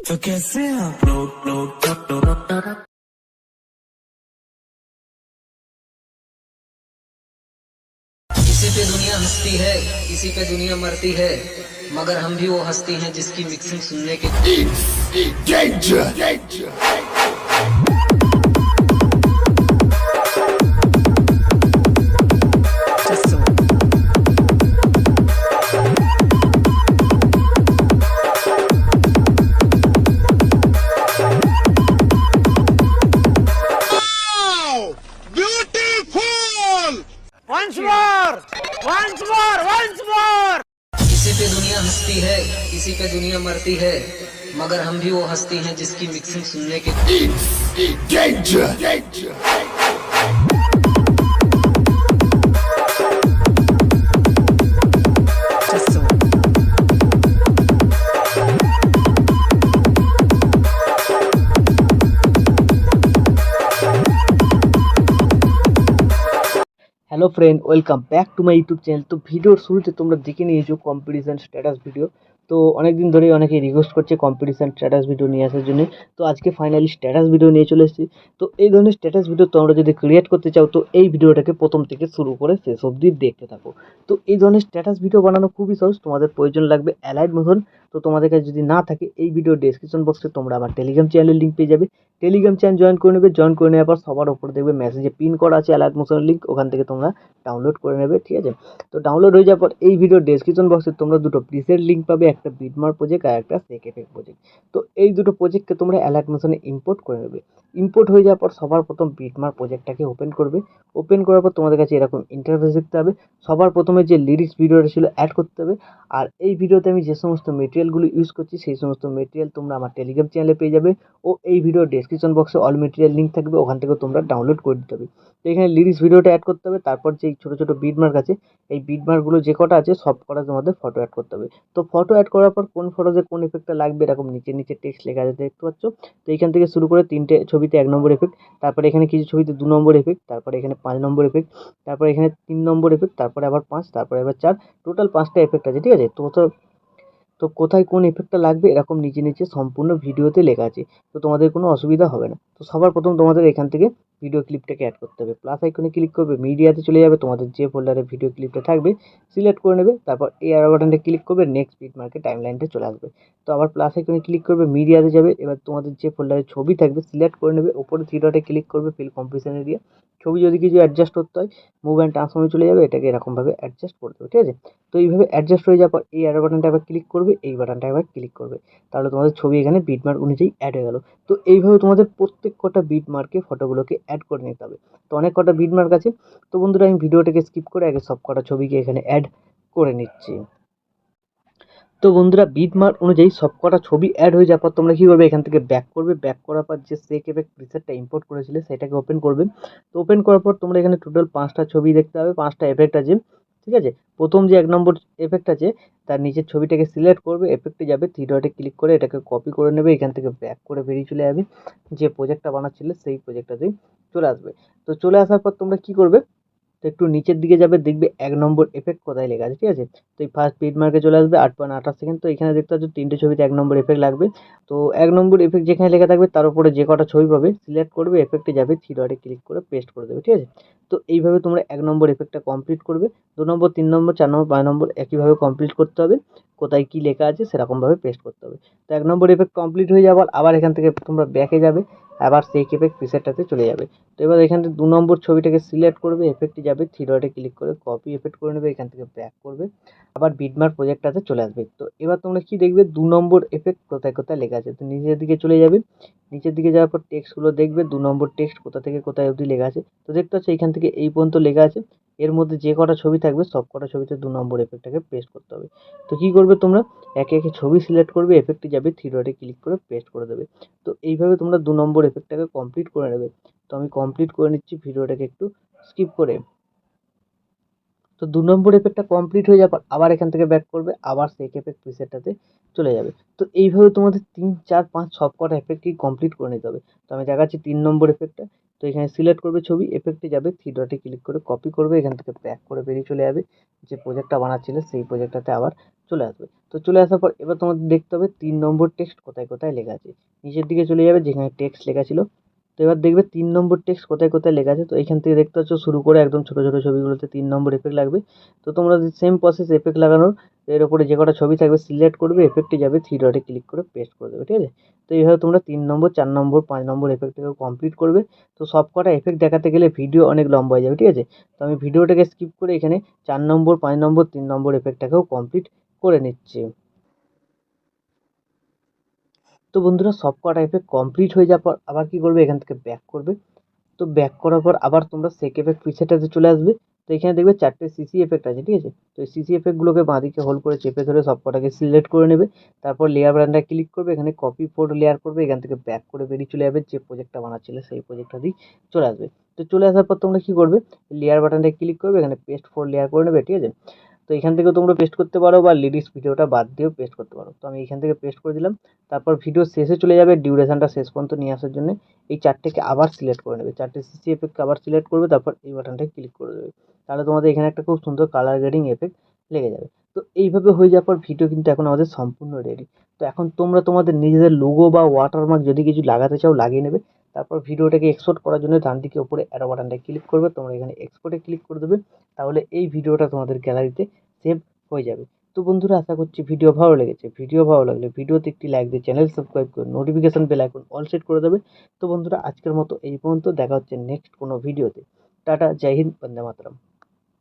तो कैसे आप लोग किसी पे दुनिया हंसती है, किसी पे दुनिया मरती है, मगर हम भी वो हस्ती हैं जिसकी मिक्सिंग सुनने के danger. किसी पे दुनिया हंसती है, किसी पे दुनिया मरती है, मगर हम भी वो हस्ती हैं जिसकी मिक्सिंग सुनने के Danger. Hello friend, welcome back to my YouTube channel. তো ভিডিওর শুরুতে তোমরা দেখে নিয়েছো কম্পিটিশান স্ট্যাটাস ভিডিও। তো অনেকদিন ধরেই অনেকে রিকোয়েস্ট করছে কম্পিটিশান স্ট্যাটাস ভিডিও নিয়ে আসার জন্য। তো আজকে ফাইনালি স্ট্যাটাস ভিডিও নিয়ে চলে এসেছি। তো এই ধরনের স্ট্যাটাস ভিডিও তোমরা যদি ক্রিয়েট করতে চাও তো এই ভিডিওটাকে প্রথম থেকে শুরু করে শেষ অবধি দেখতে থাকো। তো এই ধরনের স্ট্যাটাস ভিডিও বানানো খুবই সহজ। তোমাদের প্রয়োজন লাগবে অ্যালাইট মোশন। তো তোমাদের কাছে যদি না থাকে এই ভিডিও ডেসক্রিপশন বক্সে তোমরা আমার টেলিগ্রাম চ্যানেলের লিঙ্ক পেয়ে যাবে। টেলিগ্রাম চ্যানেল জয়েন করে নেবে। জয়েন করে নেওয়ার পর সবার উপরে দেখবে মেসেজে পিন করা আছে অ্যালাইট মোশনের লিঙ্ক, ওখান থেকে তোমরা ডাউনলোড করে নেবে। ঠিক আছে, তো ডাউনলোড হয়ে যাওয়ার পর এই ভিডিও ডেসক্রিপশন বক্সে তোমরা দুটো প্রিসেট লিঙ্ক পাবে, একটা বিটমার প্রজেক্ট আর একটা সেক এফেক্ট প্রজেক্ট। তো এই দুটো প্রজেক্টকে তোমরা অ্যালাইট মোশনে ইম্পোর্ট করে নেবে। ইম্পোর্ট হয়ে যাওয়ার পর সবার প্রথম বিটমার প্রজেক্টটাকে ওপেন করবে। ওপেন করার পর তোমাদের কাছে এরকম ইন্টারফেস দেখতে হবে। সবার প্রথমে যে লিরিক্স ভিডিওটা ছিল অ্যাড করতে হবে। আর এই ভিডিওতে আমি যে সমস্ত মেটেরিয়ালগুলো ইউজ করছি সেই সমস্ত মেটেরিয়াল তোমরা আমার টেলিগ্রাম চ্যানেলে পেয়ে যাবে, ও এই ভিডিও ডেসক্রিপশন বক্সে অল মেটেরিয়াল লিঙ্ক থাকবে, ওখান থেকে তোমরা ডাউনলোড করে দিতে হবে। তো এখানে লিরিক্স ভিডিওটা অ্যাড করতে হবে। তারপর যে ছোটো ছোটো বিটমার্ক আছে, এই বিটমার্কগুলো যে কটা আছে সব কটা তোমাদের ফটো অ্যাড করতে হবে। তো ফটো অ্যাড করার পর কোন ফটোতে কোন এফেক্টটা লাগবে এরকম নিচে নিচে টেক্সট লেখা আছে দেখতে পাচ্ছ। তো এইখান থেকে শুরু করে তিনটে ছবিতে 1 নম্বর এফেক্ট, তারপরে এখানে কিছু ছবিতে 2 নম্বর এফেক্ট, তারপরে এখানে 5 নম্বর এফেক্ট, তারপরে এখানে 3 নম্বর এফেক্ট, তারপরে আবার 5, তারপরে আবার 4, টোটাল 5টা এফেক্ট আছে। ঠিক আছে, তো কোথায় কোন এফেক্টটা লাগবে এরকম নিচে নিচে সম্পূর্ণ ভিডিওতে লেখা আছে। তো তোমাদের কোনো অসুবিধা হবে না। তো সবার প্রথম তোমাদের এখান থেকে ভিডিও ক্লিপটাকে অ্যাড করতে হবে। প্লাস আইকনে ক্লিক করবে, মিডিয়াতে চলে যাবে, তোমাদের যে ফোল্ডারে ভিডিও ক্লিপটা থাকবে সিলেক্ট করে নেবে। তারপর এই অ্যারো বাটনটা ক্লিক করবে, নেক্সট বিটমার্কে টাইমলাইনটা চলে আসবে। তো আবার প্লাস আইকনে ক্লিক করবে, মিডিয়াতে যাবে, এবার তোমাদের যে ফোল্ডারে ছবি থাকবে সিলেক্ট করে নেবে, ওপরে থ্রি ডটে ক্লিক করবে, ফিল কম্পোজিশন এরিয়া। ছবি যদি কিছু অ্যাডজাস্ট করতে হয় মুভ অ্যান্ড ট্রান্সফর্মে চলে যাবে, এটাকে এরকমভাবে অ্যাডজাস্ট করে দেবে। ঠিক আছে, তো এইভাবে অ্যাডজাস্ট হয়ে যাওয়ার পর এই অ্যারো বাটনটা আবার ক্লিক করবে, এই বাটনটা আবার ক্লিক করবে, তাহলে তোমাদের ছবি এখানে বিটমার্ক অনুযায়ী অ্যাড হয়ে গেল। তো এইভাবে তোমাদের প্রত্যেক কটা বিটমার্কে ফটোগুলোকে অ্যাড করে নিতে হবে। তো অনেক কটা বিটমার্ক আছে। তো বন্ধুরা আমি ভিডিওটাকে স্কিপ করে আগে সব কটা ছবিকে এখানে অ্যাড করে নিচ্ছি। তো বন্ধুরা বিটমার্ক অনুযায়ী সব কটা ছবি অ্যাড হয়ে যাওয়ার পর তোমরা কী করবে, এখান থেকে ব্যাক করবে। ব্যাক করার পর যে সেক এফেক্ট প্রিসেটটা ইম্পোর্ট করেছিলে সেটাকে ওপেন করবে। তো ওপেন করার পর তোমরা এখানে টোটাল 5টা ছবি দেখতে পাবে, 5টা এফেক্ট আছে। ঠিক আছে, প্রথম যে 1 নম্বর এফেক্ট আছে তার নিচের ছবিটাকে সিলেক্ট করবে, এফেক্টে যাবে, থ্রি ডটে ক্লিক করে এটাকে কপি করে নেবে, এখান থেকে ব্যাক করে বেরিয়ে চলে যাবে, যে প্রজেক্টটা বানাচ্ছিলে সেই প্রজেক্টটাতেই চলে আসবে। তো চলে আসার পর তোমরা কী করবে, তো একটু নিচের দিকে যাবে, দেখবে 1 নম্বর এফেক্ট কোথায় লেখা আছে। ঠিক আছে, তো এই ফার্স্ট বিটমার্কে চলে আসবে 8.28 সেকেন্ড। তো এখানে দেখতে পাচ্ছ 3টে ছবিতে 1 নম্বর এফেক্ট লাগবে। তো 1 নম্বর এফেক্ট যেখানে লেখা থাকবে তার উপরে যে কটা ছবি পাবে সিলেক্ট করবে, এফেক্টে যাবে, থ্রি ডটে ক্লিক করে পেস্ট করে দেবে। ঠিক আছে, তো এইভাবে তোমরা 1 নম্বর এফেক্টটা কমপ্লিট করবে। 2 নম্বর, 3 নম্বর, 4 নম্বর, 5 নম্বর একইভাবে কমপ্লিট করতে হবে, কোথায় কী লেখা আছে সেরকমভাবে পেস্ট করতে হবে। তো 1 নম্বর এফেক্ট কমপ্লিট হয়ে যাওয়ার আবার এখান থেকে তোমরা ব্যাকে যাবে, আবার সেই এফেক্ট প্রিসেটটাতে চলে যাবে। তো এবার এখান থেকে 2 নম্বর ছবিটাকে সিলেক্ট করবে, এফেক্টে যাবে, থ্রি ডটে ক্লিক করে কপি এফেক্ট করে নেবে, এখান থেকে ব্যাক করবে, আবার বিটমার্ক প্রজেক্টটাতে চলে আসবে। তো এবার তোমরা কি দেখবে, 2 নম্বর এফেক্ট কোথায় কোথায় লেখা আছে। তো নিচের দিকে চলে যাবে, নিচের দিকে যাওয়ার পর টেক্সটগুলো দেখবে, 2 নম্বর টেক্সট কোথা থেকে কোথায় অবধি লেখা আছে। তো দেখতে পাচ্ছ এইখান থেকে এই পর্যন্ত লেখা আছে। এর মধ্যে যে কটা ছবি থাকবে সব কটা ছবিতে 2 নম্বর এফেক্টটাকে পেস্ট করতে হবে। তো কী করবে তোমরা, একে একে ছবি সিলেক্ট করবে, এফেক্টে যাবে, থ্রি ডটে ক্লিক করে পেস্ট করে দেবে। তো এইভাবে তোমরা 2 নম্বর এফেক্টটাকে কমপ্লিট করে নেবে। তো আমি কমপ্লিট করে নিচ্ছি ভিডিওটাকে একটু স্কিপ করে। তো 2 নম্বর এফেক্টটা কমপ্লিট হয়ে যাওয়ার পর আবার এখান থেকে ব্যাক করবে, আবার সেক এফেক্ট প্রিসেটটাতে চলে যাবে। তো এইভাবে তোমাদের 3, 4, 5 সব কটা এফেক্টই কমপ্লিট করে নিতে হবে। তো আমি দেখাচ্ছি 3 নম্বর এফেক্টটা। তো এখানে সিলেক্ট করবে ছবি, এফেক্টে যাবে, থ্রি ডটে ক্লিক করে কপি করবে, এখান থেকে ব্যাক করে বেরিয়ে চলে যাবে, যে প্রজেক্টটা বানাচ্ছিলে সেই প্রজেক্টটাতে আবার চলে আসবে। তো চলে আসার পর এবার তোমাদের দেখতে হবে 3 নম্বর টেক্সট কোথায় কোথায় লেখা আছে। নিচের দিকে চলে যাবে যেখানে টেক্সট লেখা ছিল। তো এবার দেখবে 3 নম্বর টেক্সট কোথায় কোথায় লেখা আছে। তো এইখান থেকে দেখতে পাচ্ছ শুরু করে একদম ছোট ছোট ছবিগুলোতে 3 নম্বর এফেক্ট লাগবে। তো তোমরা সেম প্রসেস এফেক্ট লাগানোর, এর উপরে যে কটা ছবি থাকবে সিলেক্ট করবে, এফেক্টে যাবে, 3 ডটে ক্লিক করে পেস্ট করে দেবে, ঠিক আছে। তো এইভাবে তোমরা 3 নম্বর, 4 নম্বর, 5 নম্বর এফেক্টটাকেও কমপ্লিট করবে। তো সব কটা এফেক্ট দেখাতে গেলে ভিডিও অনেক লম্বা হয়ে যাবে, ঠিক আছে। তো আমি ভিডিওটাকে স্কিপ করে এখানে 4 নম্বর, 5 নম্বর, 3 নম্বর এফেক্টটাকেও কমপ্লিট করে নিচ্ছি। তো বন্ধুরা সব কটা এফেক্ট কমপ্লিট হয়ে যাওয়ার পর আবার কি করবে, এখান থেকে ব্যাক করবে। তো ব্যাক করার পর আবার তোমরা সেক এফেক্ট প্রিসেটটাতে চলে আসবে। তো এখানে দেখবে 4টে সিসি এফেক্ট আছে, ঠিক আছে। তো এই সিসি এফেক্টগুলোকে বাঁদিকে হোল্ড করে চেপে ধরে সব কটাকে সিলেক্ট করে নেবে। তারপর লেয়ার বাটনটায় ক্লিক করবে, এখানে কপি ফোল্ড লেয়ার করবে, এখান থেকে ব্যাক করে বেরিয়ে চলে যাবে, যে প্রজেক্টটা বানাচ্ছিলে সেই প্রজেক্টটা দিয়ে চলে আসবে। তো চলে আসার পর তোমরা কি করবে, লেয়ার বাটনটায় ক্লিক করবে, এখানে পেস্ট ফোল্ড লেয়ার করে নেবে, ঠিক আছে। তো এখান থেকেও তোমরা পেস্ট করতে পারো বা লিরিক্স ভিডিওটা বাদ দিয়েও পেস্ট করতে পারো। তো আমি এখান থেকে পেস্ট করে দিলাম। তারপর ভিডিও শেষে চলে যাবে, ডিউরেশনটা শেষ পর্যন্ত নিয়ে আসার জন্য এই 4টেকে আবার সিলেক্ট করে নেবে, 4টে সিসি এফেক্টকে আবার সিলেক্ট করবে, তারপর এই বাটনটায় ক্লিক করে দেবে। তাহলে তোমাদের এখানে একটা খুব সুন্দর কালার গ্রেডিং এফেক্ট লেগে যাবে। তো এইভাবে হয়ে যাওয়ার পর ভিডিও কিন্তু এখন আমাদের সম্পূর্ণ রেডি। তো এখন তোমরা তোমাদের নিজেদের লোগো বা ওয়াটারমার্ক যদি কিছু লাগাতে চাও লাগিয়ে নেবে। তারপর ভিডিওটাকে এক্সপোর্ট করার জন্য ডান দিকে উপরে অ্যারো বাটনটায় ক্লিক করবে, তোমরা এখানে এক্সপোর্টে ক্লিক করে দেবে। তাহলে এই ভিডিওটা তোমাদের গ্যালারিতে সেভ হয়ে যাবে। তো বন্ধুরা আশা করছি ভিডিও ভালো লেগেছে। ভিডিও ভালো লাগলে ভিডিওতে একটি লাইক দিয়ে চ্যানেল সাবস্ক্রাইব করে notification bell icon all set করে দেবে। তো বন্ধুরা আজকের মতো এই পর্যন্ত, দেখা হচ্ছে নেক্সট কোনো ভিডিওতে। টাটা, জয় হিন্দ, বন্দে মাতরম।